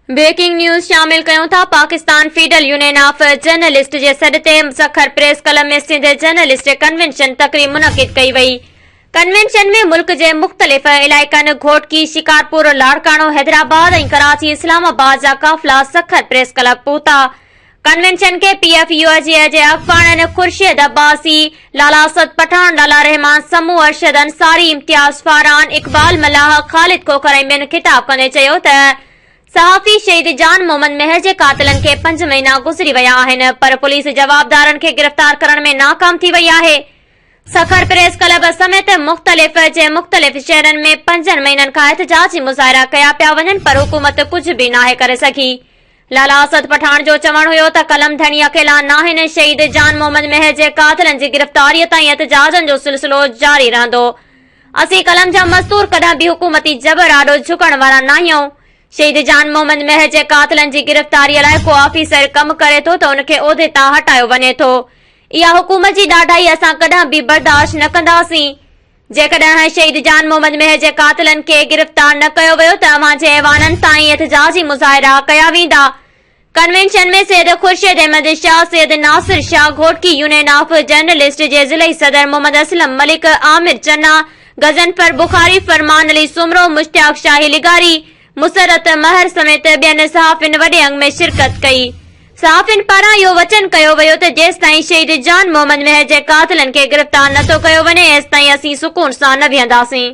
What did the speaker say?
Breaking news शामिल कयूं था। Pakistan federal union of journalist जे सॾ ते सखर प्रेस क्लब में सिंध जर्नलिस्ट कन्वेंशन तकरीब मुनक़िद कई वई। कन्वेंशन में मुल्क जे मुख़्तलिफ़ इलाइक़नि घोटकी, शिकारपुर, लाड़काणो, हैदराबाद ऐं कराची, इस्लामाबाद जा काफ़िला सखर प्रेस क्लब पहुता। कन्वेंशन के PFU जे अॻवाननि खुर्शीद अब्बासी, लाला असद पठान, लाला रहमान समू, अरशद अंसारी, इम्तियाज फारान, इकबाल मलाह, ख़ालिद खोखर ऐं ॿियनि ख़िताब कंदे चयो त सहाफ़ी शहीद जान मोहम्मद महर जे कातिलनि खे 5 महीना गुज़री विया आहिनि, पर पुलिस जवाबदारनि खे गिरफ़्तार करण में नाकाम थी वई आहे। सखर प्रेस क्लब समेत मुख़्तलिफ़ शहरनि में 5 महीननि खां एहतजाजी मुज़ाहिरा कया पिया वञनि, पर हुकूमत कुझु बि नाहे करे सघी। लाला असद पठान जो चवणु हुयो त कलम धणी अकेला नाहिनि, शहीद जान मोहम्मद महर जे कातिलनि जी गिरफ़्तारीअ ताईं एहतजाजनि जो सिलसिलो जारी रहंदो। असीं कलम जा मज़दूर कॾहिं बि हुकूमती जबर आॾो झुकण वारा न आहियूं। शहीद जान मोहम्मद महर जे कातिलनि जी गिरफ़्तारीअ लाइ को ऑफिसर कमु करे थो त उनखे उहिदे तां हटायो वञे थो। इहा हुकूमत जी ॾाढाई असां कॾहिं बि बर्दाश्त न कंदासीं। जेकॾहिं शहीद जान मोहम्मद महर जे कातिलनि खे गिरफ़्तार न कयो वियो त अव्हां जे ऐवाननि ताईं एहतजाजी मुज़ाहिरा कया वेंदा। कन्वेंशन में Syed Khurshid Ahmed Shah, Syed Nasir Shah, Ghotki union of journalist जे ज़िलई सदर मोहम्मद असलम मलिक, आमिर चन्ना, गज़नफर बुखारी, फरमान अली सुमरो, मुश्ताक शाही लिगारी, मुसरत महर समेत ॿियनि सहाफ़िन वॾे अंग में शिरकत कई। सहाफ़िन पारां इहो वचन कयो वियो त जेसिताईं शहीद जान मोहम्मद महर जे कातिलनि खे गिरफ़्तार नथो कयो वञे, एसिताईं असीं सुकून सां न विहंदासीं।